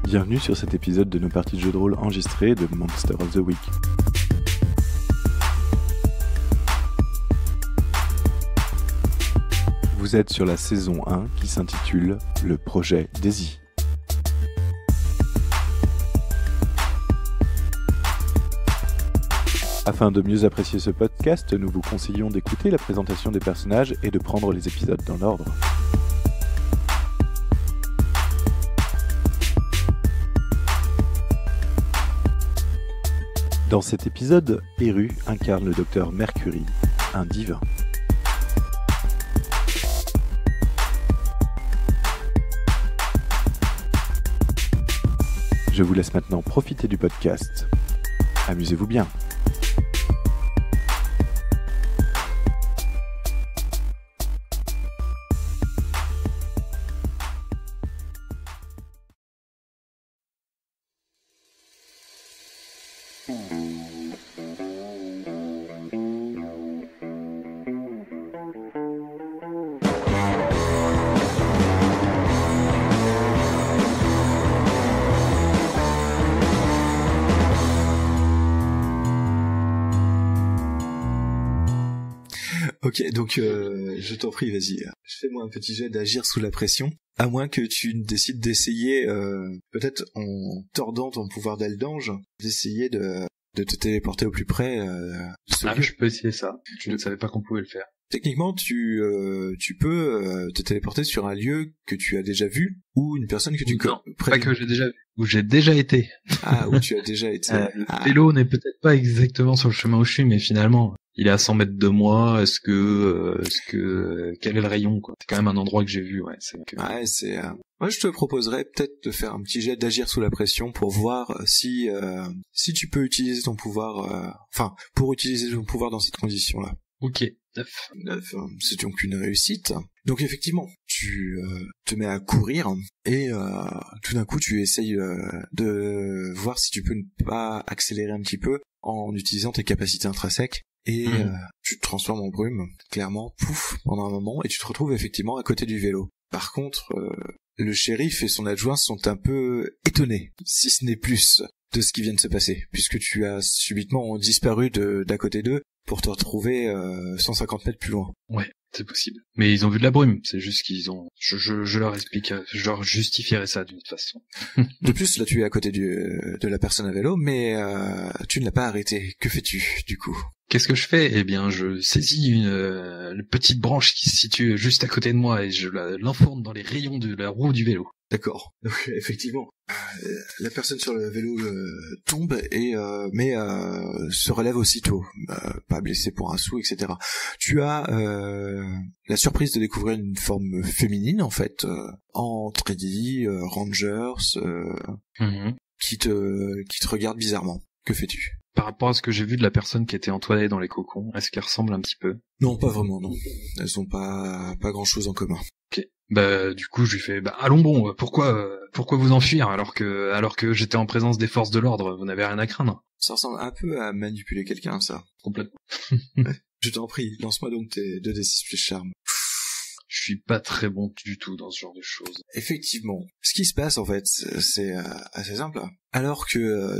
Bienvenue sur cet épisode de nos parties de jeux de rôle enregistrées de Monster of the Week. Vous êtes sur la saison 1 qui s'intitule Le projet Daisy. Afin de mieux apprécier ce podcast, nous vous conseillons d'écouter la présentation des personnages et de prendre les épisodes dans l'ordre. Dans cet épisode, Eru incarne le docteur Mercury, un divin. Je vous laisse maintenant profiter du podcast. Amusez-vous bien. Ok, donc je t'en prie, vas-y. Fais-moi un petit jet d'agir sous la pression. À moins que tu décides d'essayer, peut-être en tordant ton pouvoir d'Eldange, d'essayer de te téléporter au plus près de ce lieu. Je peux essayer ça. Je ne savais pas qu'on pouvait le faire. Techniquement, tu peux te téléporter sur un lieu que tu as déjà vu ou une personne que tu connais. Non, pas que j'ai déjà vu. Où j'ai déjà été. Ah, où tu as déjà été. Le vélo n'est peut-être pas exactement sur le chemin où je suis, mais finalement, il est à 100 mètres de moi. Quel est le rayon, quoi? C'est quand même un endroit que j'ai vu, ouais. Moi, je te proposerais peut-être de faire un petit jet d'agir sous la pression pour voir si tu peux utiliser ton pouvoir, pour utiliser ton pouvoir dans cette condition-là. Ok, 9, c'est donc une réussite. Donc effectivement, tu te mets à courir et tout d'un coup tu essayes de voir si tu peux ne pas accélérer un petit peu en utilisant tes capacités intrinsèques et tu te transformes en brume, clairement, pouf, pendant un moment et tu te retrouves effectivement à côté du vélo. Par contre, le shérif et son adjoint sont un peu étonnés, si ce n'est plus, de ce qui vient de se passer, puisque tu as subitement disparu d'à côté d'eux pour te retrouver 150 mètres plus loin. Ouais, c'est possible. Mais ils ont vu de la brume, c'est juste qu'ils ont... Je leur explique, je leur justifierai ça d'une façon. De plus, là tu es à côté de la personne à vélo, mais tu ne l'as pas arrêté. Que fais-tu, du coup ? Qu'est-ce que je fais ? Eh bien, je saisis une petite branche qui se situe juste à côté de moi et je l'enfourne dans les rayons de la roue du vélo. D'accord. Donc effectivement, la personne sur le vélo tombe mais se relève aussitôt, pas blessé pour un sou, etc. Tu as la surprise de découvrir une forme féminine en fait, en Treddy, Rangers, qui te regarde bizarrement. Que fais-tu ? Par rapport à ce que j'ai vu de la personne qui était entoilée dans les cocons, est-ce qu'elle ressemble un petit peu ? Non, pas vraiment, non. Elles ont pas grand-chose en commun. Ok. Bah du coup je lui fais allons bon, pourquoi vous enfuir alors que j'étais en présence des forces de l'ordre, vous n'avez rien à craindre. Ça ressemble un peu à manipuler quelqu'un, ça. Complètement. Je t'en prie, lance-moi donc tes 2d6 plus charme. Je suis pas très bon du tout dans ce genre de choses. Effectivement. Ce qui se passe en fait, c'est assez simple. Alors que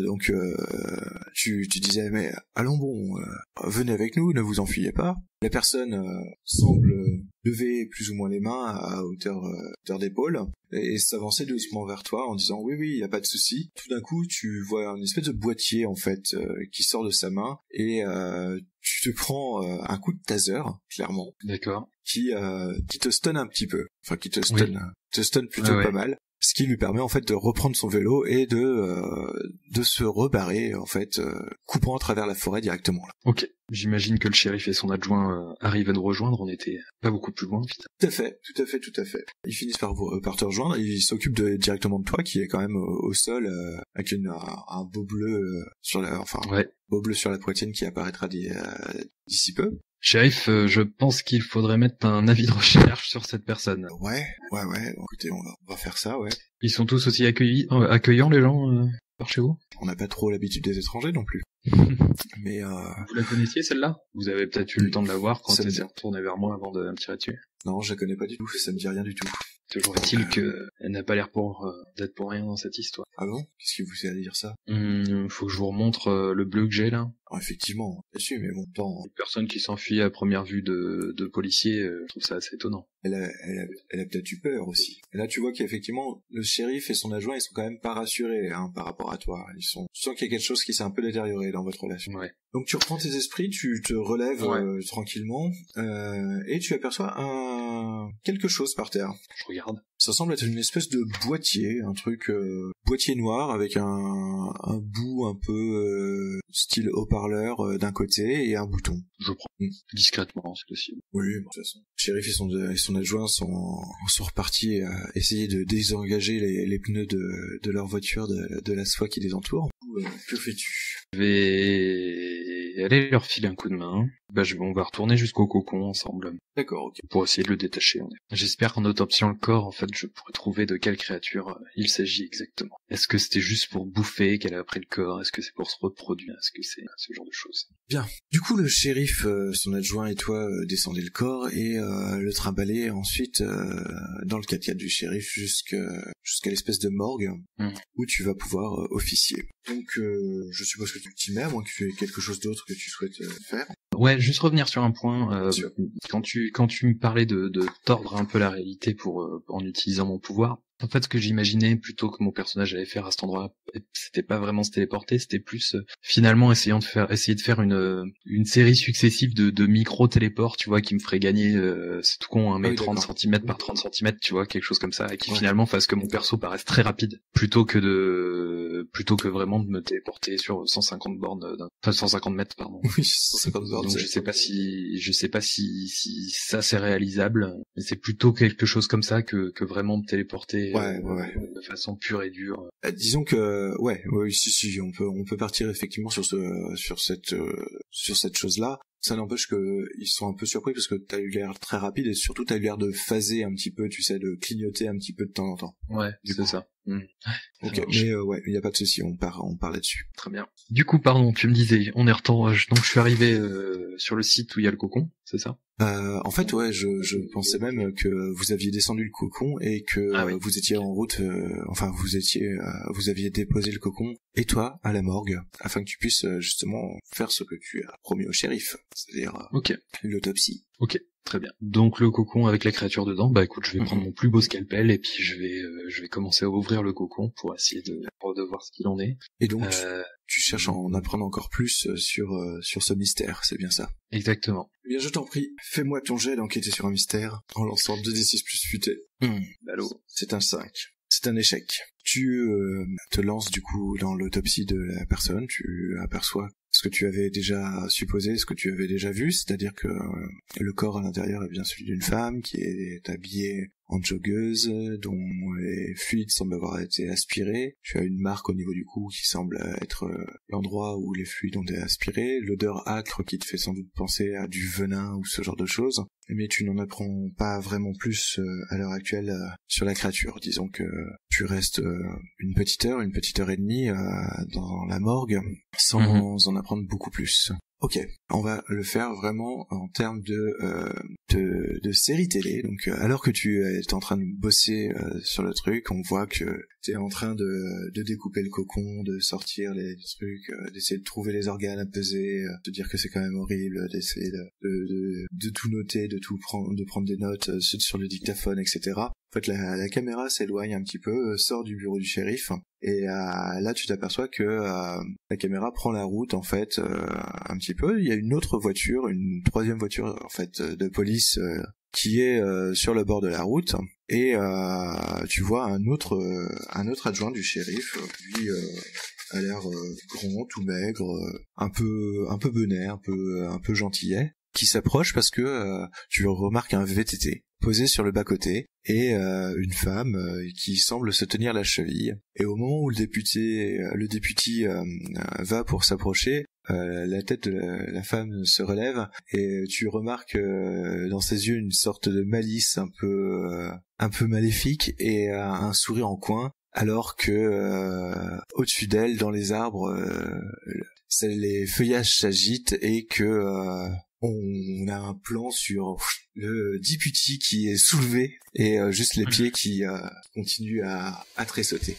tu disais mais allons bon, venez avec nous, ne vous enfuyez pas. La personne semble lever plus ou moins les mains à hauteur d'épaule et s'avancer doucement vers toi en disant oui, il y a pas de souci. Tout d'un coup, tu vois une espèce de boîtier en fait qui sort de sa main et tu te prends un coup de taser, clairement. D'accord. Qui te stun un petit peu. Enfin, qui te stun plutôt pas mal. Ce qui lui permet en fait de reprendre son vélo et de se rebarrer en fait, coupant à travers la forêt directement. Là. Ok. J'imagine que le shérif et son adjoint arrivent à nous rejoindre. On était pas beaucoup plus loin. Vite. Tout à fait. Ils finissent par te rejoindre. Ils s'occupent directement de toi, qui est quand même au sol avec un beau bleu beau bleu sur la poitrine qui apparaîtra d'ici peu. Shérif, je pense qu'il faudrait mettre un avis de recherche sur cette personne. Ouais. Écoutez, on va faire ça, ouais. Ils sont tous aussi accueillants, les gens, par chez vous ? On n'a pas trop l'habitude des étrangers non plus. Mais Vous la connaissiez, celle-là ? Vous avez peut-être eu le temps de la voir quand elle s'est retournée vers moi avant de me tirer dessus. Non, je la connais pas du tout, ça me dit rien du tout. Toujours est-il que Elle n'a pas l'air d'être pour rien dans cette histoire. Ah bon? Qu'est-ce qui vous fait dire ça? Faut que je vous remontre le bleu que j'ai là. Effectivement, bien sûr, mais bon, temps. Une personne qui s'enfuit à première vue de policier, je trouve ça assez étonnant. Elle a peut-être eu peur aussi. Et là, tu vois qu'effectivement, le shérif et son adjoint, ils sont quand même pas rassurés, par rapport à toi. Tu sens qu'il y a quelque chose qui s'est un peu détérioré dans votre relation. Ouais. Donc tu reprends tes esprits, tu te relèves tranquillement, et tu aperçois quelque chose par terre. Je regarde. Ça semble être une espèce de boîtier, un truc boîtier noir avec un bout un peu style haut-parleur d'un côté et un bouton. Je prends discrètement, c'est possible. Oui, de toute façon. Le shérif et son adjoint sont repartis à essayer de désengager les pneus de leur voiture de la soie qui les entoure. Que fais-tu? Je vais aller leur filer un coup de main. On va retourner jusqu'au cocon ensemble. D'accord, ok. Pour essayer de le détacher. J'espère qu'en autopsiant le corps, en fait, je pourrai trouver de quelle créature il s'agit exactement. Est-ce que c'était juste pour bouffer qu'elle a pris le corps? Est-ce que c'est pour se reproduire? Est-ce que c'est ce genre de choses? Bien. Du coup, le shérif, son adjoint et toi descendez le corps et le trimballez ensuite dans le 4x4 du shérif jusqu'à l'espèce de morgue où tu vas pouvoir officier. Donc, je suppose que tu t'y mets, à moins que tu aies quelque chose d'autre que tu souhaites faire. Ouais, juste revenir sur un point. Quand tu me parlais de tordre un peu la réalité en utilisant mon pouvoir, en fait, ce que j'imaginais plutôt que mon personnage allait faire à cet endroit, c'était pas vraiment se téléporter, c'était plus finalement essayer de faire une série successive de micro-téléports, tu vois, qui me ferait gagner, c'est tout con, 30 cm par 30 cm, tu vois, quelque chose comme ça, et qui finalement fasse que mon perso paraisse très rapide, plutôt que vraiment de me téléporter sur 150 mètres, pardon. Oui, 150 bornes. Donc je sais pas si ça c'est réalisable, mais c'est plutôt quelque chose comme ça que vraiment me téléporter de façon pure et dure. Disons que si on peut partir effectivement sur cette chose-là. Ça n'empêche que ils sont un peu surpris parce que t'as eu l'air très rapide et surtout t'as eu l'air de phaser un petit peu, tu sais, de clignoter un petit peu de temps en temps. Ouais, c'est ça. Ok, mais il y a pas de souci, on part là-dessus. Très bien. Du coup, pardon, tu me disais, on est donc je suis arrivé sur le site où il y a le cocon, c'est ça? En fait, je pensais même que vous aviez descendu le cocon et que vous étiez en route, vous aviez déposé le cocon et toi à la morgue afin que tu puisses justement faire ce que tu as promis au shérif, c'est-à-dire l'autopsie. Ok. Très bien. Donc le cocon avec la créature dedans, écoute, je vais prendre mon plus beau scalpel et puis je vais commencer à ouvrir le cocon pour essayer de voir ce qu'il en est. Et donc tu cherches à en apprendre encore plus sur ce mystère, c'est bien ça? Exactement. Eh bien je t'en prie, fais-moi ton jet d'enquêter sur un mystère en lançant 2d6 plus futé. Ballot. C'est un 5. C'est un échec. Tu te lances du coup dans l'autopsie de la personne, tu aperçois ce que tu avais déjà supposé, ce que tu avais déjà vu, c'est-à-dire que le corps à l'intérieur est bien celui d'une femme qui est habillée en joggeuse, dont les fluides semblent avoir été aspirés. Tu as une marque au niveau du cou qui semble être l'endroit où les fluides ont été aspirés, l'odeur âcre qui te fait sans doute penser à du venin ou ce genre de choses. Mais tu n'en apprends pas vraiment plus à l'heure actuelle sur la créature. Disons que tu restes une petite heure et demie dans la morgue sans en apprendre beaucoup plus. Ok, on va le faire vraiment en termes de série télé. Donc, alors que tu es en train de bosser sur le truc, on voit que tu es en train de découper le cocon, de sortir les trucs, d'essayer de trouver les organes à peser, de dire que c'est quand même horrible, d'essayer de tout noter, de prendre des notes sur le dictaphone, etc. En fait, la caméra s'éloigne un petit peu, sort du bureau du shérif, et là, tu t'aperçois que la caméra prend la route, en fait, un petit peu. Il y a une autre voiture, une troisième voiture, en fait, de police qui est sur le bord de la route, et tu vois un autre adjoint du shérif, lui a l'air grand, tout maigre, un peu benet, un peu gentillet, qui s'approche parce que tu remarques un VTT posé sur le bas-côté et une femme qui semble se tenir la cheville. Et au moment où le député va pour s'approcher, la tête de la femme se relève et tu remarques dans ses yeux une sorte de malice un peu maléfique et un sourire en coin, alors que au-dessus d'elle, dans les arbres, les feuillages s'agitent et que on a un plan sur le deputy qui est soulevé et juste les pieds qui continuent à tressauter.